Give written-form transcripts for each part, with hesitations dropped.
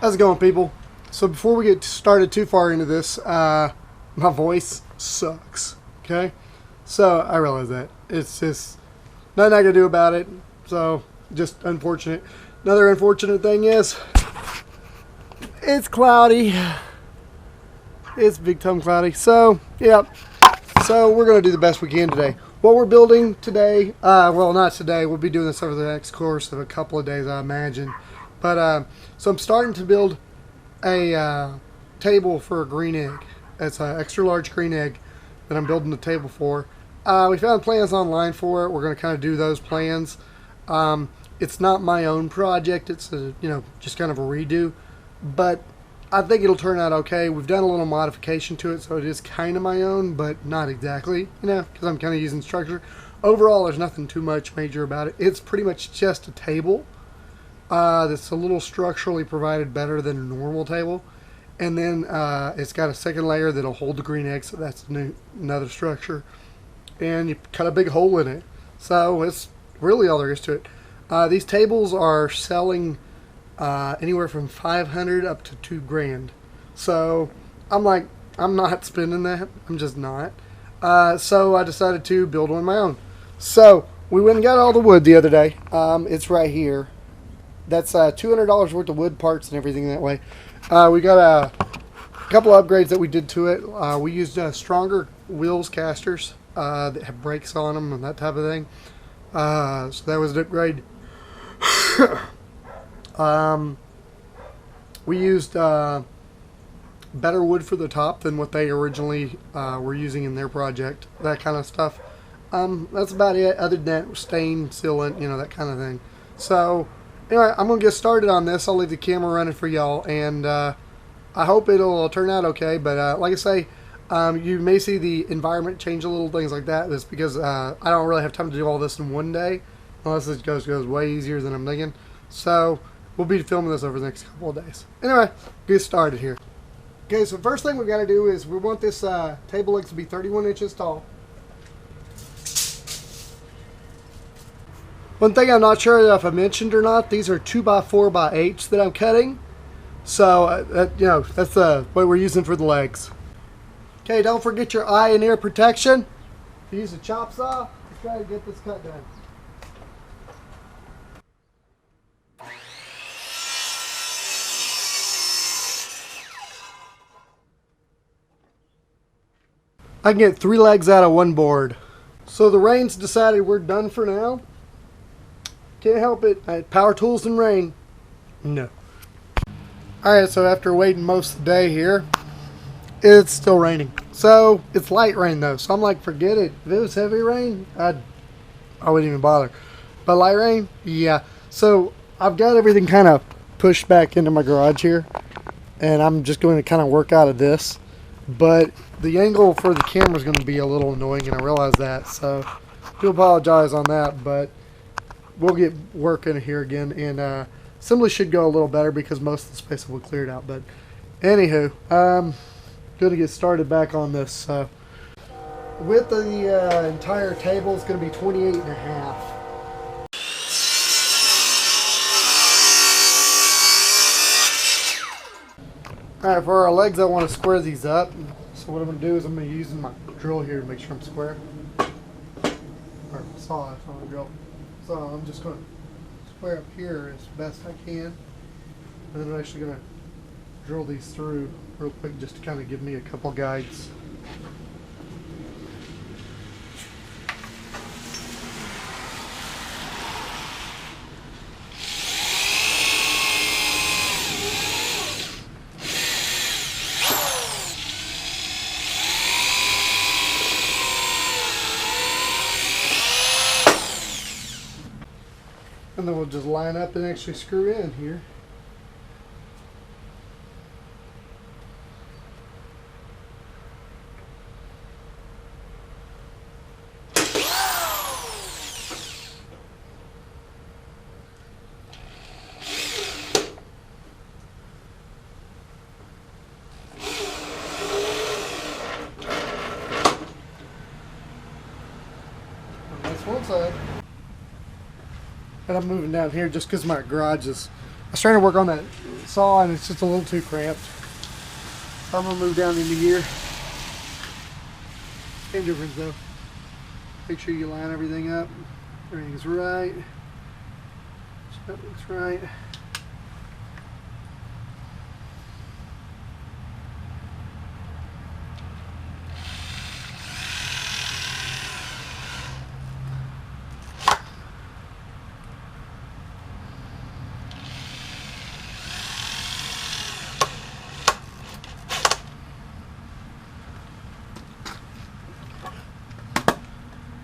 How's it going, people? So before we get started too far into this, my voice sucks, okay? So I realize that. It's just nothing I can do about it, so just unfortunate. Another unfortunate thing is, it's cloudy. It's big time cloudy. So, yeah. So we're going to do the best we can today. What we're building today, well, not today. We'll be doing this over the next course of a couple of days, I imagine. But, so I'm starting to build a table for a green egg. It's an extra large green egg that I'm building the table for. We found plans online for it. We're going to kind of do those plans. It's not my own project. It's a, just kind of a redo, but I think it'll turn out okay. We've done a little modification to it, so it is kind of my own, but not exactly, because I'm kind of using structure. Overall, there's nothing too much major about it. It's pretty much just a table that's a little structurally provided better than a normal table. And then it's got a second layer that'll hold the green egg, so that's another structure. And you cut a big hole in it. So it's really all there is to it. These tables are selling anywhere from $500 up to $2,000. So I'm like, I'm not spending that. I'm just not. So I decided to build one of my own. So we went and got all the wood the other day. It's right here. That's $200 worth of wood, parts, and everything that way. We got a couple of upgrades that we did to it. We used stronger wheels casters that have brakes on them and that type of thing. So that was an upgrade. We used better wood for the top than what they originally were using in their project. That kind of stuff. That's about it. Other than that, stain, sealant, that kind of thing. So anyway, I'm going to get started on this. I'll leave the camera running for y'all, and I hope it'll turn out okay. But like I say, you may see the environment change a little, things like that. That's because I don't really have time to do all this in one day, unless it goes way easier than I'm thinking. So we'll be filming this over the next couple of days. Anyway, get started here. Okay, so first thing we got to do is we want this table legs to be 31 inches tall. One thing I'm not sure if I mentioned or not, these are 2x4x8s that I'm cutting. So, that's what we're using for the legs. Okay, don't forget your eye and ear protection. If you use a chop saw, let's try to get this cut done. I can get 3 legs out of one board. So the rain's decided we're done for now. Can't help it. Power tools and rain. No. Alright, so after waiting most of the day here, it's still raining. So it's light rain though. So I'm like, forget it. If it was heavy rain, I wouldn't even bother. But light rain, yeah. So I've got everything kind of pushed back into my garage here. And I'm just going to kind of work out of this. But the angle for the camera is going to be a little annoying, and I realize that. So I do apologize on that, but we'll get working here again, and assembly should go a little better because most of the space will be cleared out. But anywho, I'm going to get started back on this. So width of the entire table is going to be 28 and a half. Alright, for our legs I want to square these up. So what I'm going to do is I'm going to use my drill here to make sure I'm square. Or saw, it's not a drill. So I'm just going to square up here as best I can. And then I'm actually going to drill these through real quick just to kind of give me a couple guides. And then we'll just line up and actually screw in here. That's one side. And I'm moving down here just because my garage is, I was trying to work on that saw and it's just a little too cramped. So I'm gonna move down into here. Same difference though. Make sure you line everything up. Everything's right. That looks right.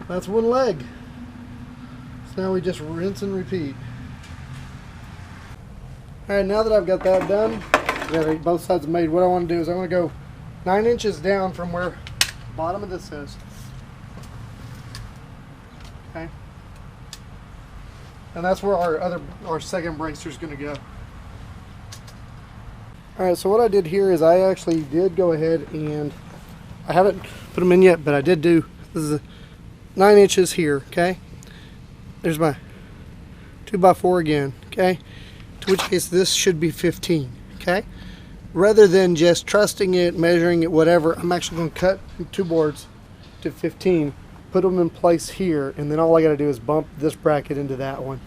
That's one leg. So now we just rinse and repeat. Alright, now that I've got that done, got both sides made, what I want to do is I want to go 9 inches down from where the bottom of this is. Okay. And that's where our second bracer is going to go. Alright, so what I did here is I actually did go ahead and I haven't put them in yet, but I did do, this is 9 inches here, okay? There's my 2x4 again, okay? To which case this should be 15, okay? Rather than just trusting it, measuring it, whatever, I'm actually going to cut 2 boards to 15, put them in place here, and then all I got to do is bump this bracket into that one.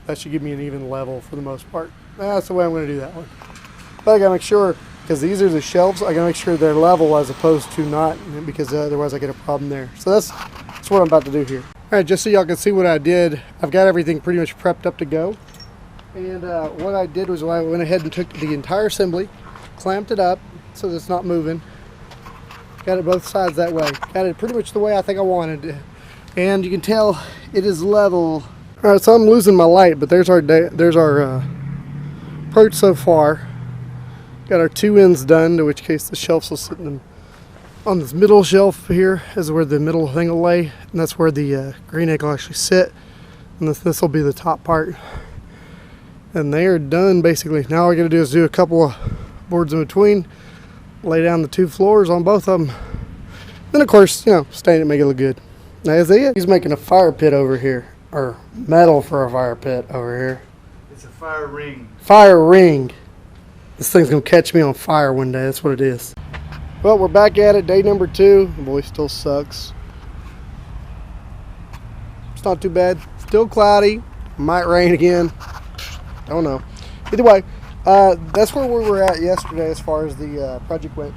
That should give me an even level for the most part. That's the way I'm going to do that one. But I got to make sure, because these are the shelves, I got to make sure they're level as opposed to not, because otherwise I get a problem there. So that's what I'm about to do here. Alright, just so y'all can see what I did, I've got everything pretty much prepped up to go. And what I did was I went ahead and took the entire assembly, clamped it up so that it's not moving. Got it both sides that way. Got it pretty much the way I think I wanted it. And you can tell it is level. Alright, so I'm losing my light, but there's our approach so far. Got our 2 ends done, to which case the shelves will sit on this middle shelf here is where the middle thing will lay, and that's where the green egg will actually sit, and this will be the top part, and they are done basically. Now all I gotta do is do a couple of boards in between, lay down the 2 floors on both of them, then of course, you know, stain it, make it look good. That's it. He's making a fire pit over here, or metal for a fire pit over here. It's a fire ring. Fire ring. This thing's gonna catch me on fire one day, that's what it is. Well, we're back at it, day number 2. The boy still sucks. It's not too bad. Still cloudy. Might rain again. Don't know. Either way, that's where we were at yesterday as far as the project went.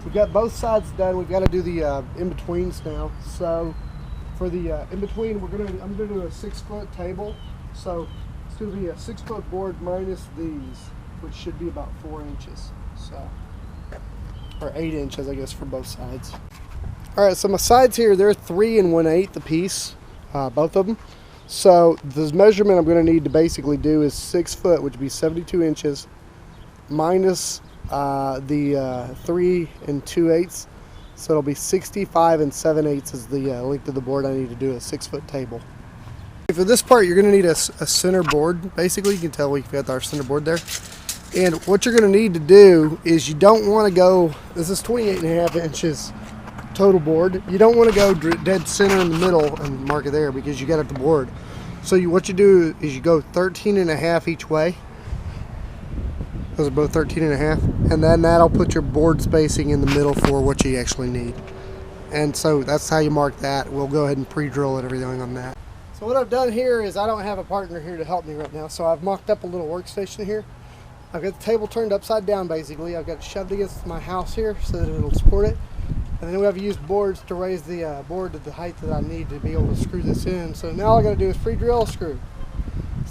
We've got both sides done. We've got to do the in-betweens now. So for the in-between, I'm gonna do a 6-foot table. So it's gonna be a 6-foot board minus these, which should be about 4 inches. So. Or 8 inches, I guess, for both sides. Alright, so my sides here, they're 3 1/8 a piece, both of them. So the measurement I'm going to need to basically do is 6 foot, which would be 72 inches, minus the 3 2/8. So it'll be 65 7/8 is the length of the board I need to do a 6-foot table. For this part, you're going to need a center board. Basically, you can tell we've got our center board there. And what you're going to need to do is you don't want to go, this is 28.5 inches total board. You don't want to go dead center in the middle and mark it there because you got it the board. So what you do is you go 13.5 each way. Those are both 13.5. And then that'll put your board spacing in the middle for what you actually need. And so that's how you mark that. We'll go ahead and pre-drill it, everything on that. So what I've done here is I don't have a partner here to help me right now. So I've mocked up a little workstation here. I've got the table turned upside down basically. I've got it shoved against my house here so that it'll support it. And then we have used boards to raise the board to the height that I need to be able to screw this in. So now all I got to do is pre-drill a screw.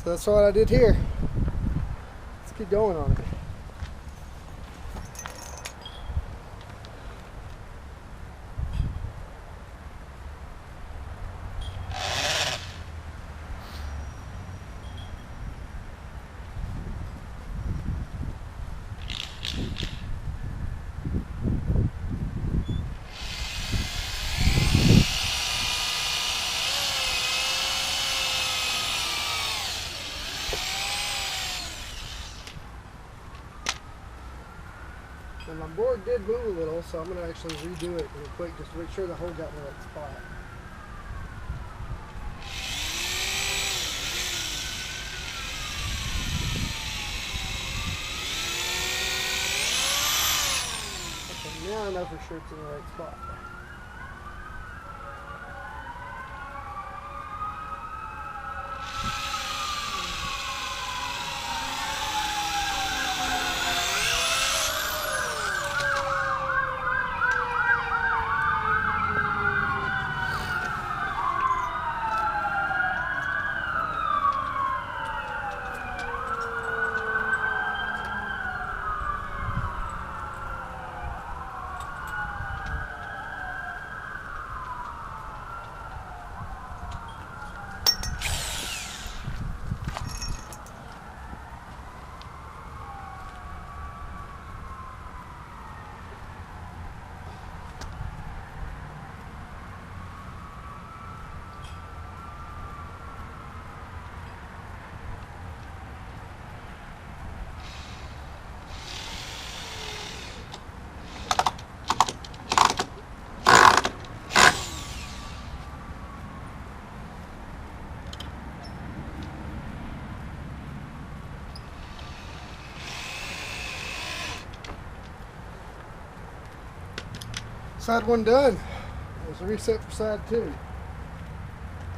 So that's what I did here. Let's keep going on it. And my board did move a little, so I'm going to actually redo it real quick just to make sure the hole got in the right spot. Now I know for sure it's in the right spot. Side one done. There's a reset for side two.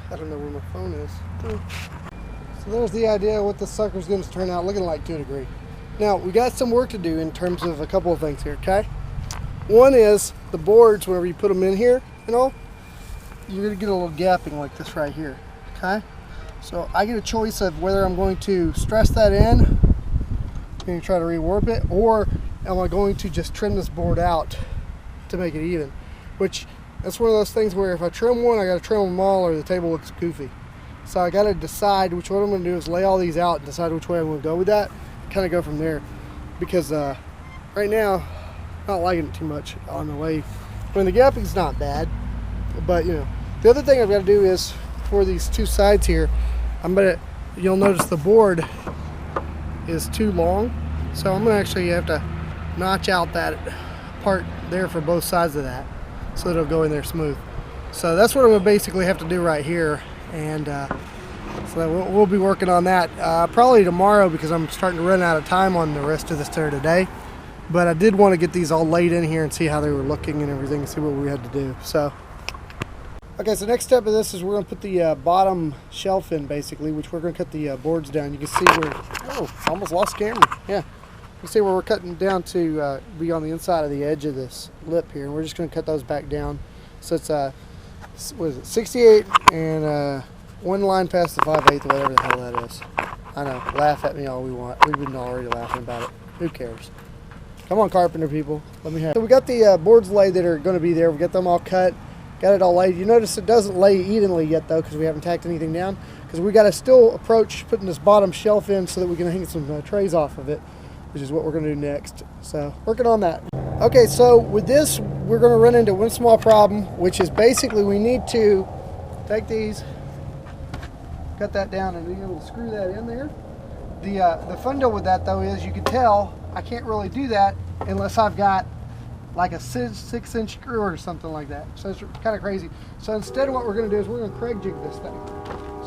I don't know where my phone is. So there's the idea of what the sucker's going to turn out looking like to a degree. Now, we got some work to do in terms of a couple of things here, okay? One is the boards, whenever you put them in here and all, you're going to get a little gapping like this right here, okay? So I get a choice of whether I'm going to stress that in and try to rewarp it, or am I going to just trim this board out to make it even, which that's one of those things where if I trim one, I got to trim them all or the table looks goofy. So I got to decide which one I'm going to do is lay all these out and decide which way I'm going to go with that, kind of go from there, because right now I'm not liking it too much on the way. When the gapping's not bad, but you know, the other thing I've got to do is for these two sides here, you'll notice the board is too long, so I'm going to actually have to notch out that part there for both sides of that so that it'll go in there smooth. So that's what I'm gonna basically have to do right here, and so we'll be working on that probably tomorrow, because I'm starting to run out of time on the rest of this today. But I did want to get these all laid in here and see how they were looking and everything, and see what we had to do. So okay, so next step of this is we're going to put the bottom shelf in, basically, which we're going to cut the boards down. You can see where, oh, almost lost camera. Yeah. You see where we're cutting down to be on the inside of the edge of this lip here, and we're just going to cut those back down. So it's what is it, 68 and one line past the 5/8, whatever the hell that is. I know, laugh at me all we want. We've been already laughing about it. Who cares? Come on, carpenter people, let me have it. So we got the boards laid that are going to be there. We got them all cut, got it all laid. You notice it doesn't lay evenly yet though, because we haven't tacked anything down, because we got to still approach putting this bottom shelf in so that we can hang some trays off of it, which is what we're going to do next. So working on that. Okay, so with this, we're going to run into one small problem, which is basically we need to take these, cut that down, and be able to screw that in there. The fun deal with that though is, you can tell I can't really do that unless I've got like a 6-inch screw or something like that. So it's kind of crazy. So instead of what we're going to do is we're going to Kreg jig this thing.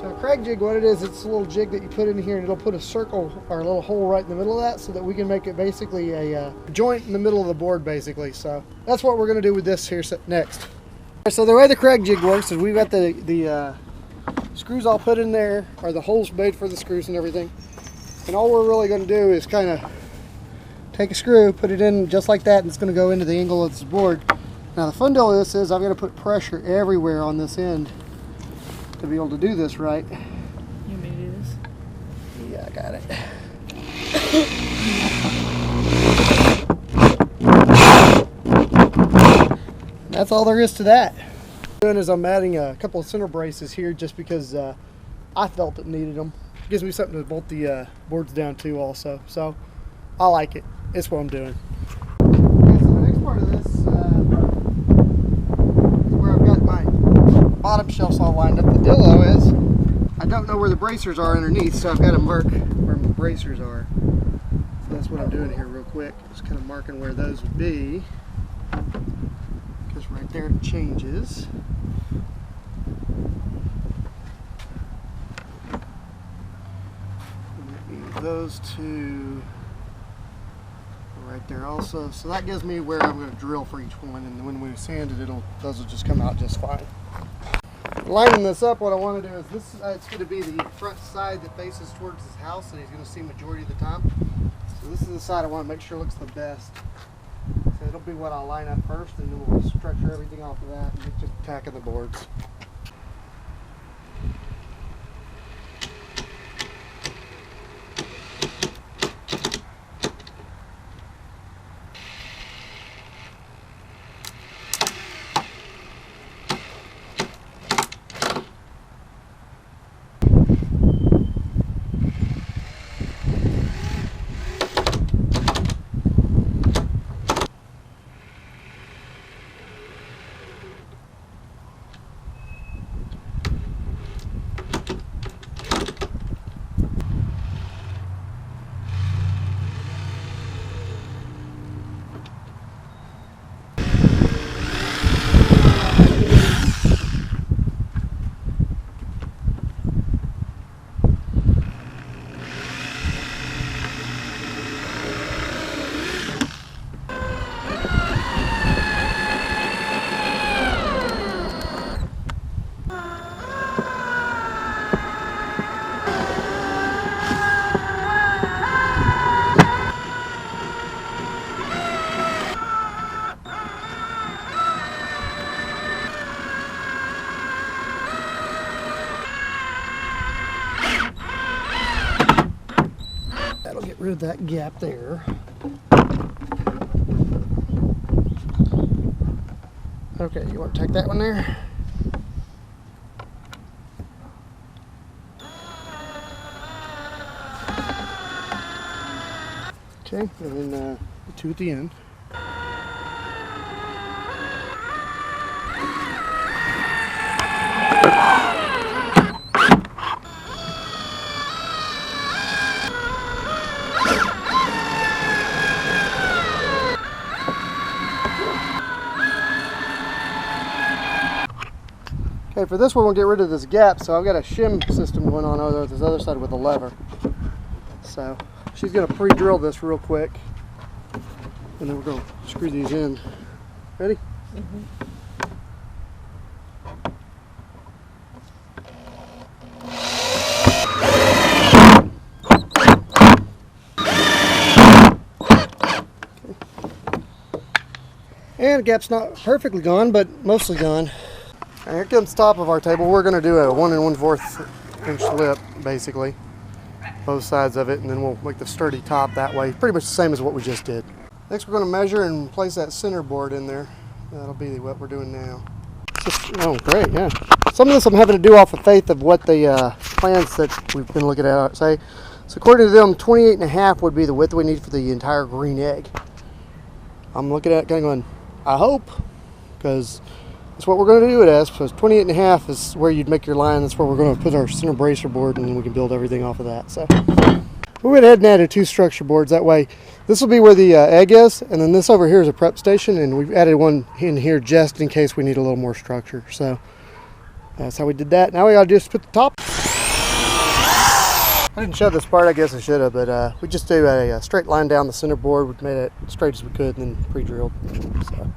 So a Kreg jig, what it is, it's a little jig that you put in here, and it'll put a circle or a little hole right in the middle of that, so that we can make it basically a joint in the middle of the board, basically. So that's what we're going to do with this here next. So the way the Kreg jig works is we've got the screws all put in there, or the holes made for the screws and everything. And all we're really going to do is kind of take a screw, put it in just like that, and it's going to go into the angle of this board. Now the fun deal of this is I've got to put pressure everywhere on this end to be able to do this right. You want me to do this? Yeah, I got it. That's all there is to that. What I'm doing is I'm adding a couple of center braces here just because I felt it needed them. It gives me something to bolt the boards down to also. So I like it. It's what I'm doing. Okay, so the next part of this is where I've got my bottom shelves all lined up. The deal though is I don't know where the bracers are underneath, so I've got to mark where my bracers are. So that's what I'm doing here real quick. Just kind of marking where those would be, because right there it changes. Those two right there also. So that gives me where I'm going to drill for each one, and when we sand it, those will just come out just fine. Lining this up, what I want to do is this. It's going to be the front side that faces towards his house, and he's going to see majority of the time. So this is the side I want to make sure looks the best. So it'll be what I'll line up first, and then we'll structure everything off of that and get just tacking the boards. That'll get rid of that gap there. Okay, you want to take that one there? Okay, and then the two at the end. Okay, for this one we'll get rid of this gap, so I've got a shim system going on over this other side with a lever. So she's going to pre-drill this real quick, and then we're going to screw these in. Ready? Mm-hmm. And the gap's not perfectly gone, but mostly gone. Now here comes the top of our table. We're going to do a 1 1/4 inch lip, basically, both sides of it, and then we'll make the sturdy top that way. Pretty much the same as what we just did. Next, we're going to measure and place that center board in there. That'll be what we're doing now. Oh, great! Yeah. Some of this I'm having to do off of faith of what the plans that we've been looking at say. So according to them, 28.5 would be the width we need for the entire green egg. I'm looking at it kind of going, I hope, because that's what we're going to do it as. So 28.5 is where you'd make your line. That's where we're going to put our center bracer board, and then we can build everything off of that. So we went ahead and added 2 structure boards. That way, this will be where the egg is, and then this over here is a prep station, and we've added one in here just in case we need a little more structure. So that's how we did that. Now we got to just put the top. I didn't show this part, I guess I should have, but we just do a straight line down the center board. We made it as straight as we could and then pre-drilled. So.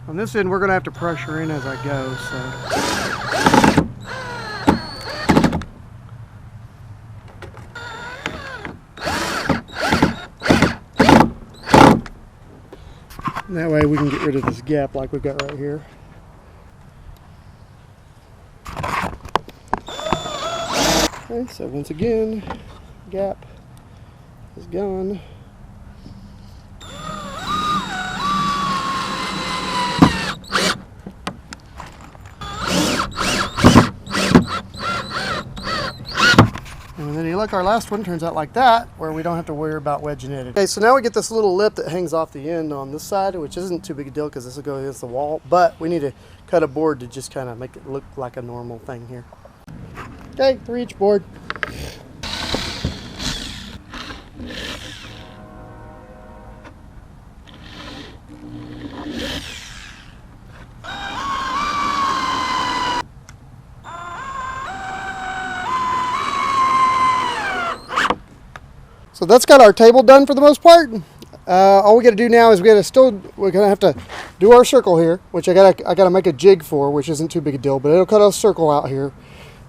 On this end, we're going to have to pressure in as I go, so. And that way we can get rid of this gap like we've got right here. Okay, so once again, gap is gone. And with any luck, look, our last one turns out like that, where we don't have to worry about wedging it. Okay, so now we get this little lip that hangs off the end on this side, which isn't too big a deal because this will go against the wall, but we need to cut a board to just kind of make it look like a normal thing here. Okay, 3-inch board. So that's got our table done for the most part. All we got to do now is we're gonna have to do our circle here, which I gotta make a jig for, which isn't too big a deal, but it'll cut a circle out here,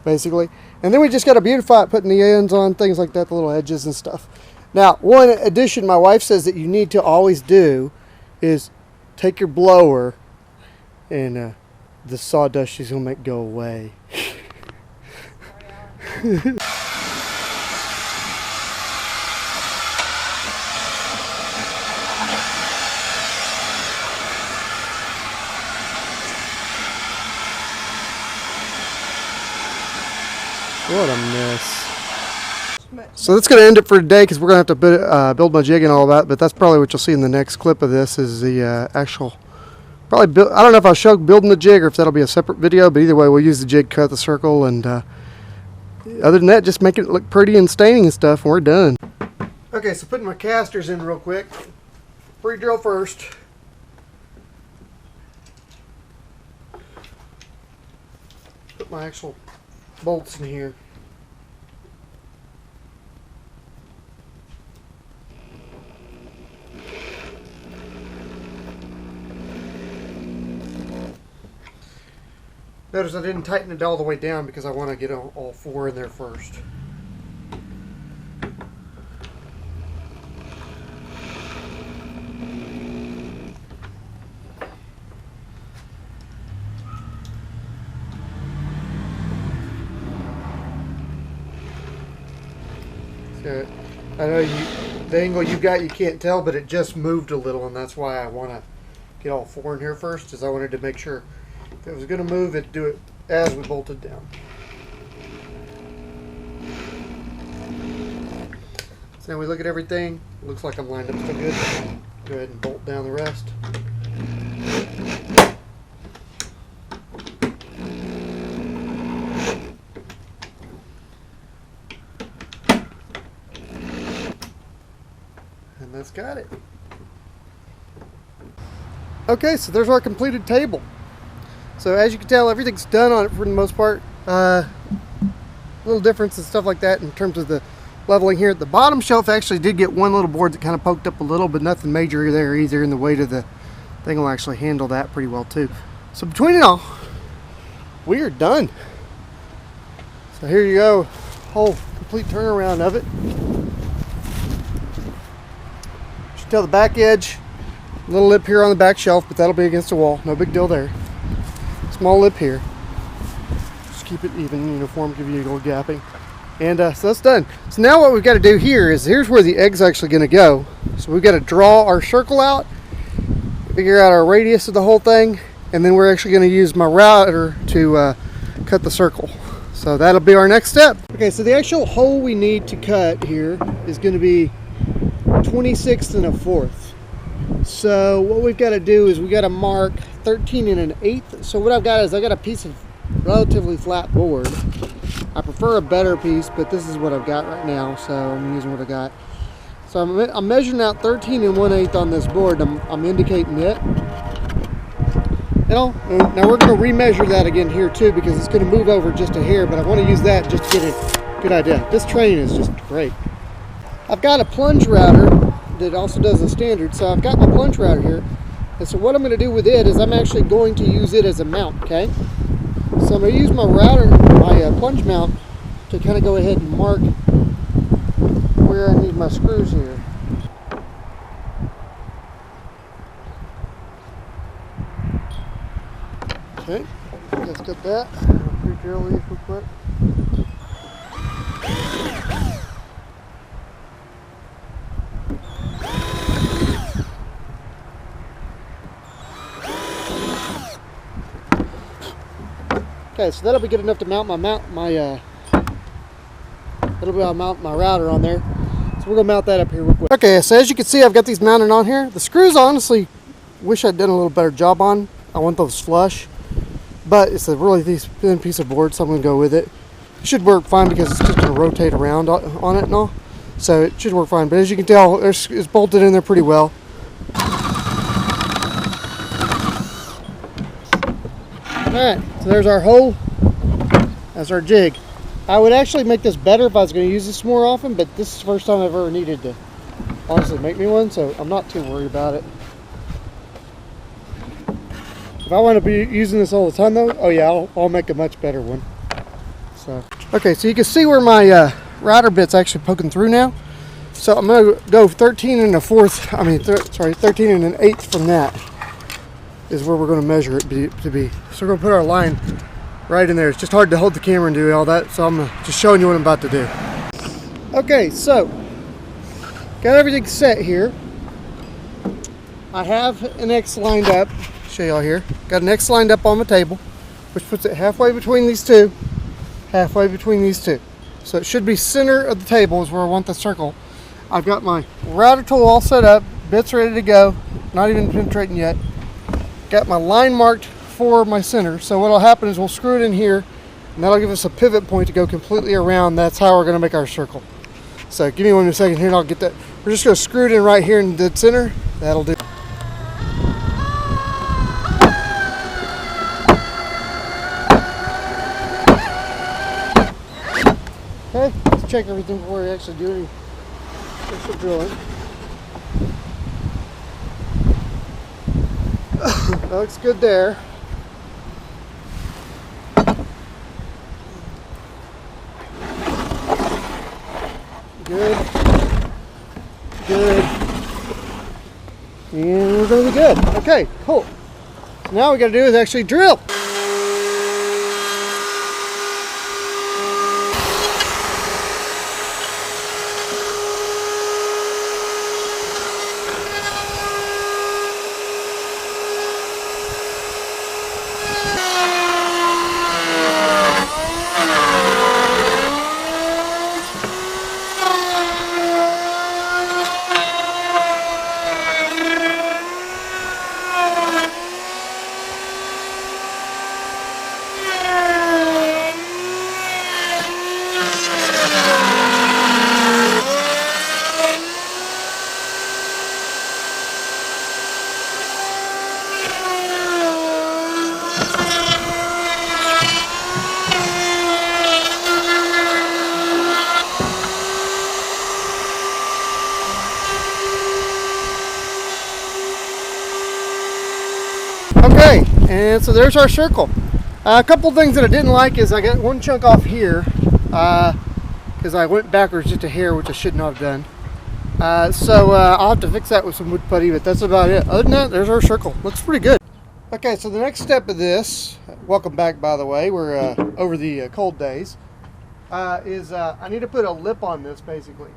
basically. And then we just gotta beautify it, putting the ends on, things like that, the little edges and stuff. Now, one addition my wife says that you need to always do is take your blower and the sawdust she's gonna make go away. What a mess. So that's going to end it for today because we're going to have to build my jig and all that, but that's probably what you'll see in the next clip of this is the actual, I don't know if I'll show building the jig or if that'll be a separate video, but either way we'll use the jig, cut the circle, and other than that just make it look pretty and staining and stuff, and we're done. Okay, so putting my casters in real quick. Pre-drill first. Put my actual bolts in here. Notice I didn't tighten it all the way down because I want to get all 4 in there first. So, I know the angle you got you can't tell, but it just moved a little, and that's why I want to get all 4 in here first, is I wanted to make sure if it was going to move, it'd do it as we bolted down. So now we look at everything. It looks like I'm lined up so good. Go ahead and bolt down the rest. And that's got it. Okay, so there's our completed table. So as you can tell, everything's done on it for the most part. Little difference and stuff like that in terms of the leveling here. The bottom shelf actually did get one little board that kind of poked up a little, but nothing major there either, and the weight of the thing will actually handle that pretty well too. So between it all, we are done. So here you go, whole complete turnaround of it. You should tell the back edge, little lip here on the back shelf, but that'll be against the wall, no big deal there. Small lip here, just keep it even, uniform, give you a little gapping. And so that's done. So now what we've got to do here is, here's where the egg's actually going to go. So we've got to draw our circle out, figure out our radius of the whole thing, and then we're actually going to use my router to cut the circle. So that'll be our next step. Okay, so the actual hole we need to cut here is going to be 26 1/4. So what we've got to do is we got to mark 13 1/8. So what I've got is I got a piece of relatively flat board. I prefer a better piece, but this is what I've got right now, so I'm using what I got. So I'm measuring out 13 1/8 on this board. I'm indicating it. Now we're going to remeasure that again here too, because it's going to move over just a hair, but I want to use that just to get a good idea. This train is just great. I've got a plunge router that also does a standard, so I've got my plunge router here. And so what I'm going to do with it is I'm actually going to use it as a mount, okay? So I'm going to use my router, my plunge mount, to kind of go ahead and mark where I need my screws here. Okay, let's get that. Pre-drill these real quick. Okay, so that'll be good enough to mount my It'll be I'll mount my router on there. So we're gonna mount that up here real quick. Okay, so as you can see, I've got these mounted on here. The screws, honestly, wish I'd done a little better job on. I want those flush, but it's a really thin piece of board, so I'm gonna go with it. It should work fine because it's just gonna rotate around on it and all, so it should work fine. But as you can tell, it's bolted in there pretty well. Alright, so there's our hole. That's our jig. I would actually make this better if I was going to use this more often, but this is the first time I've ever needed to honestly make me one, so I'm not too worried about it. If I want to be using this all the time though, oh yeah, I'll make a much better one. So, okay, so you can see where my router bit's actually poking through now. So I'm going to go 13 and a fourth, 13 and an eighth from that is where we're going to measure it to be. So we're going to put our line right in there. It's just hard to hold the camera and do all that, so I'm just showing you what I'm about to do. Okay, so got everything set here. I have an X lined up. Show y'all here. Got an X lined up on the table, which puts it halfway between these two. Halfway between these two. So it should be center of the table is where I want the circle. I've got my router tool all set up, bits ready to go, not even penetrating yet. Got my line marked for my center, so what'll happen is we'll screw it in here and that'll give us a pivot point to go completely around. That's how we're going to make our circle. So give me 1 second here and I'll get that. We're just going to screw it in right here in the center. That'll do. Okay, let's check everything before we actually do any extra drilling. That looks good there. Good. Good. And we're going to be good. Okay, cool. So now what we got to do is actually drill. Okay, and so there's our circle. A couple things that I didn't like is I got one chunk off here because I went backwards just a hair, which I should not have done. So I'll have to fix that with some wood putty, but that's about it. Other than that, there's our circle. Looks pretty good. Okay, so the next step of this, welcome back by the way, we're over the cold days, is I need to put a lip on this basically.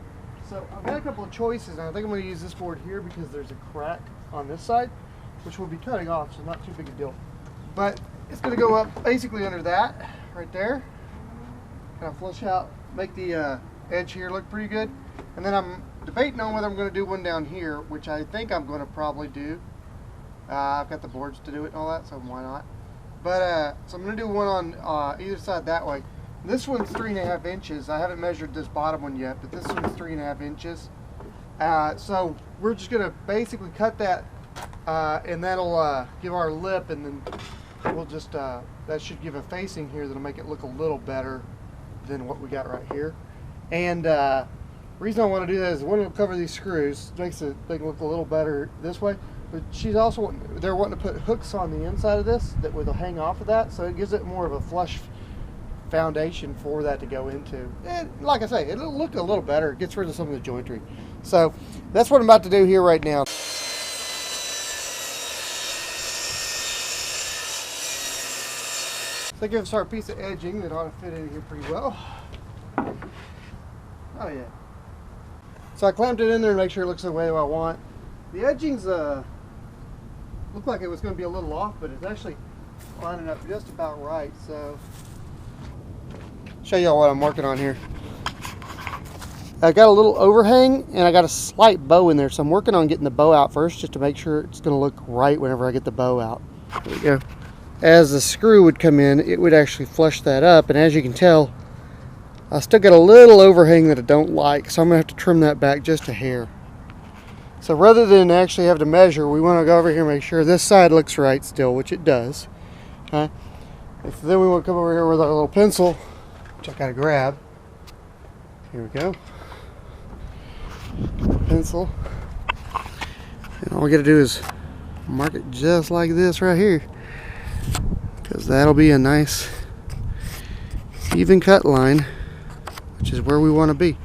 So I've got a couple of choices, and I think I'm going to use this board here because there's a crack on this side, which we'll be cutting off, so not too big a deal. But it's going to go up basically under that, right there. Kind of flush out, make the edge here look pretty good. And then I'm debating on whether I'm going to do one down here, which I think I'm going to probably do. I've got the boards to do it and all that, so why not? But so I'm going to do one on either side that way. This one's 3.5 inches. I haven't measured this bottom one yet, but this one's 3.5 inches. So we're just going to basically cut that, and that'll give our lip, and then we'll just that should give a facing here that'll make it look a little better than what we got right here. And the reason I want to do that is one will cover these screws, makes the thing look a little better this way. But she's also they're wanting to put hooks on the inside of this that will hang off of that, so it gives it more of a flush foundation for that to go into. And like I say, it'll look a little better. It gets rid of some of the jointery. So that's what I'm about to do here right now. So I give us our piece of edging that ought to fit in here pretty well. Oh yeah. So I clamped it in there to make sure it looks the way I want. The edgings look like it was going to be a little off, but it's actually lining up just about right. So show y'all what I'm working on here. I got a little overhang and I got a slight bow in there, so I'm working on getting the bow out first just to make sure it's going to look right whenever I get the bow out. There we go. As the screw would come in, it would actually flush that up, and as you can tell, I still got a little overhang that I don't like, so I'm going to have to trim that back just a hair. So rather than actually have to measure, we want to go over here and make sure this side looks right still, which it does. Okay. And so then we want to come over here with our little pencil, which I got to grab. Here we go. Pencil. And all we got to do is mark it just like this right here, because that'll be a nice even cut line, which is where we want to be.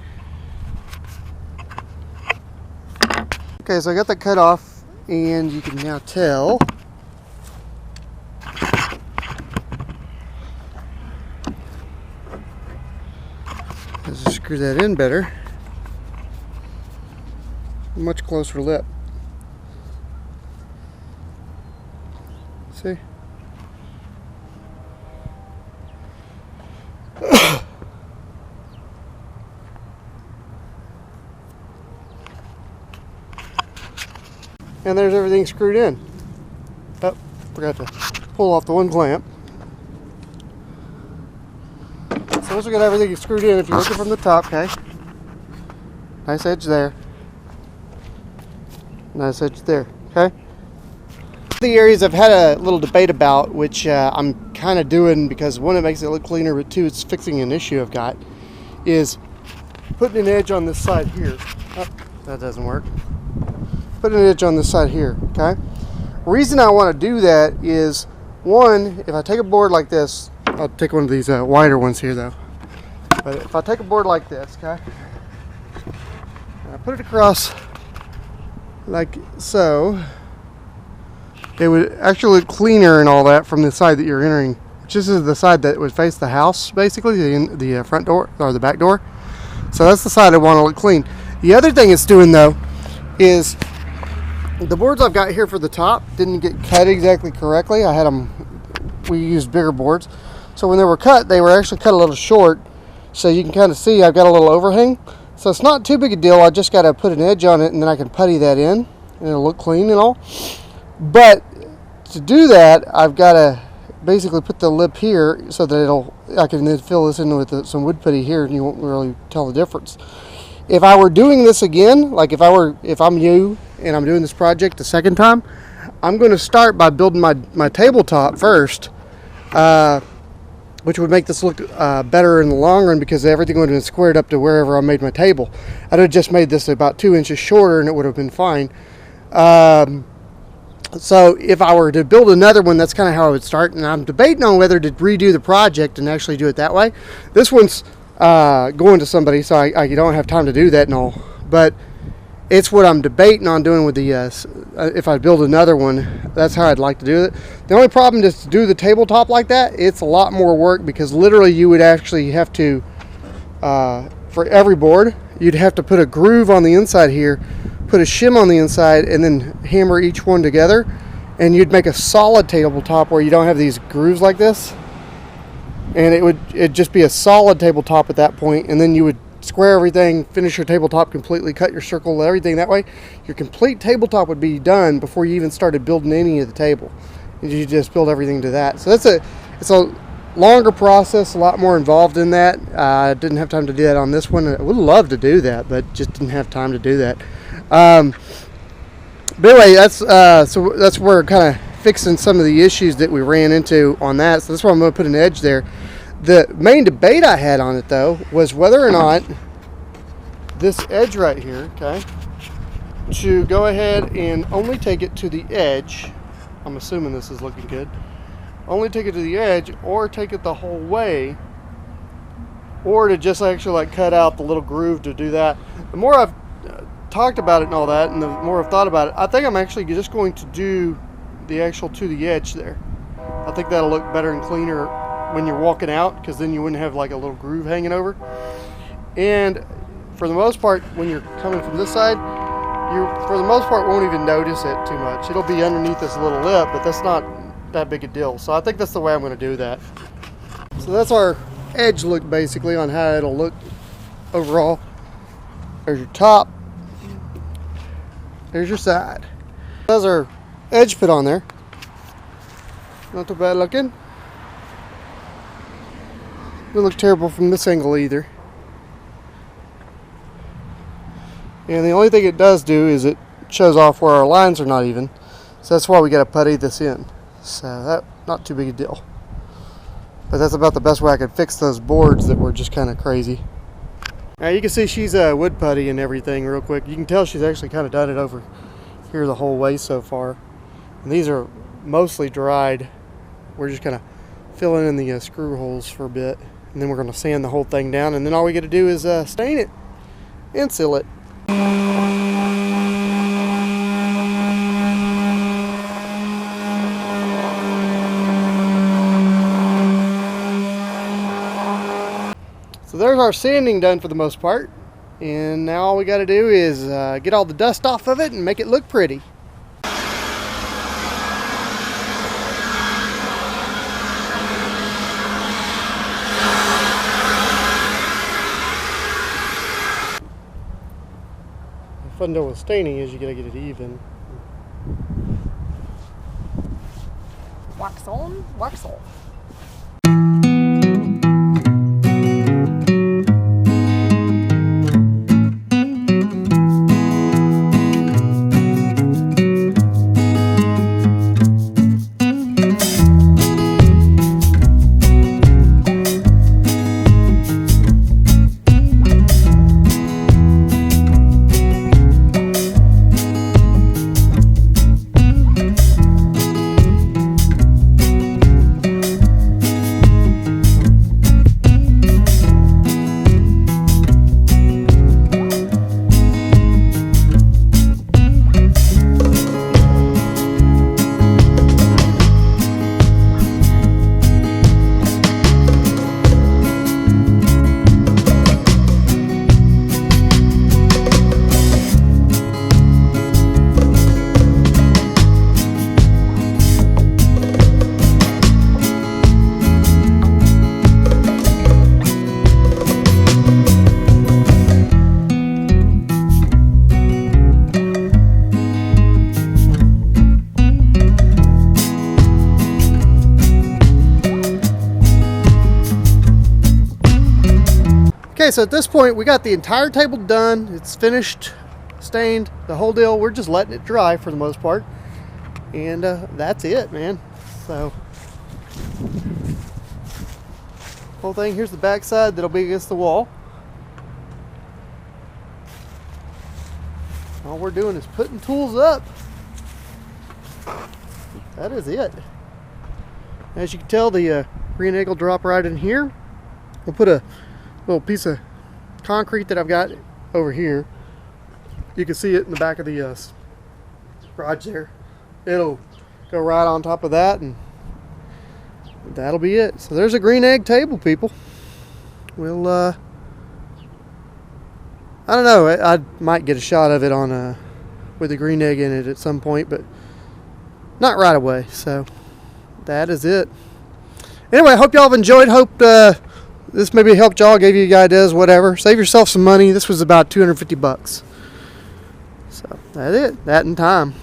Okay, so I got that cut off, and you can now tell as I screw that in better, much closer lip. See? And there's everything screwed in. Oh, forgot to pull off the one clamp. So once we got everything screwed in, if you look at it from the top, okay, nice edge there, nice edge there, okay. The areas I've had a little debate about, which I'm kind of doing because one, it makes it look cleaner, but two, it's fixing an issue I've got, is putting an edge on this side here. Oh, that doesn't work. Put an edge on this side here, okay? Reason I want to do that is, one, if I take a board like this, I'll take one of these wider ones here though, but if I take a board like this, okay, and I put it across like so, it would actually look cleaner and all that from the side that you're entering, which this is the side that would face the house, basically, the front door or the back door. So that's the side I want to look clean. The other thing it's doing though is the boards I've got here for the top didn't get cut exactly correctly. I had them, we used bigger boards. So when they were cut, they were actually cut a little short. So you can kind of see I've got a little overhang. So it's not too big a deal. I just got to put an edge on it and then I can putty that in and it'll look clean and all. But to do that, I've got to basically put the lip here so that I can then fill this in with some wood putty here and you won't really tell the difference. If I were doing this again, like if I'm you and I'm doing this project the second time, I'm going to start by building my tabletop first, which would make this look better in the long run because everything would have been squared up to wherever I made my table. I'd have just made this about 2 inches shorter and it would have been fine. So if I were to build another one, that's kind of how I would start, and I'm debating on whether to redo the project and actually do it that way. This one's going to somebody, so I don't have time to do that and all, but it's what I'm debating on doing with the if I build another one, that's how I'd like to do it. The only problem is to do the tabletop like that, it's a lot more work because literally you would actually have to for every board you'd have to put a groove on the inside here, put a shim on the inside, and then hammer each one together, and you'd make a solid tabletop where you don't have these grooves like this, and it'd just be a solid tabletop at that point, and then you would square everything, finish your tabletop completely, cut your circle, everything that way. Your complete tabletop would be done before you even started building any of the table. You just build everything to that. So it's a longer process, a lot more involved in that. I didn't have time to do that on this one. I would love to do that, but just didn't have time to do that. But anyway, so that's where we're kind of fixing some of the issues that we ran into on that. So that's why I'm going to put an edge there. The main debate I had on it though was whether or not this edge right here, okay, to go ahead and only take it to the edge. I'm assuming this is looking good. Only take it to the edge, or take it the whole way, or to just actually like cut out the little groove to do that. The more I've talked about it and all that, and the more I've thought about it, I think I'm actually just going to do the actual to the edge there. I think that'll look better and cleaner when you're walking out, because then you wouldn't have like a little groove hanging over. And for the most part, when you're coming from this side, you for the most part won't even notice it too much. It'll be underneath this little lip, but that's not that big a deal. So I think that's the way I'm going to do that. So that's our edge look basically on how it'll look overall. There's your top. There's your side. There's our edge put on there. Not too bad looking. Doesn't look terrible from this angle either. And the only thing it does do is it shows off where our lines are not even. So that's why we got to putty this in. So that, not too big a deal. But that's about the best way I could fix those boards that were just kind of crazy. Now you can see she's wood putty and everything real quick. You can tell she's actually kind of done it over here the whole way so far. And these are mostly dried. We're just kind of filling in the screw holes for a bit. And then we're going to sand the whole thing down. And then all we got to do is stain it and seal it. So there's our sanding done for the most part. And now all we got to do is get all the dust off of it and make it look pretty. The fun deal with staining is you got to get it even. Wax on, wax off. Okay, so at this point we got the entire table done. It's finished, stained, the whole deal. We're just letting it dry for the most part. And that's it, man. So, whole thing, here's the back side that'll be against the wall. All we're doing is putting tools up. That is it. As you can tell, the green egg will drop right in here. We'll put a little piece of concrete that I've got over here. You can see it in the back of the garage there. It'll go right on top of that, and that'll be it. So there's a green egg table, people. We'll I don't know, I might get a shot of it on with the green egg in it at some point, but not right away. So that is it. Anyway, I hope y'all have enjoyed. Hope this maybe helped y'all, gave you ideas, whatever. Save yourself some money. This was about $250. So that's it. That in time.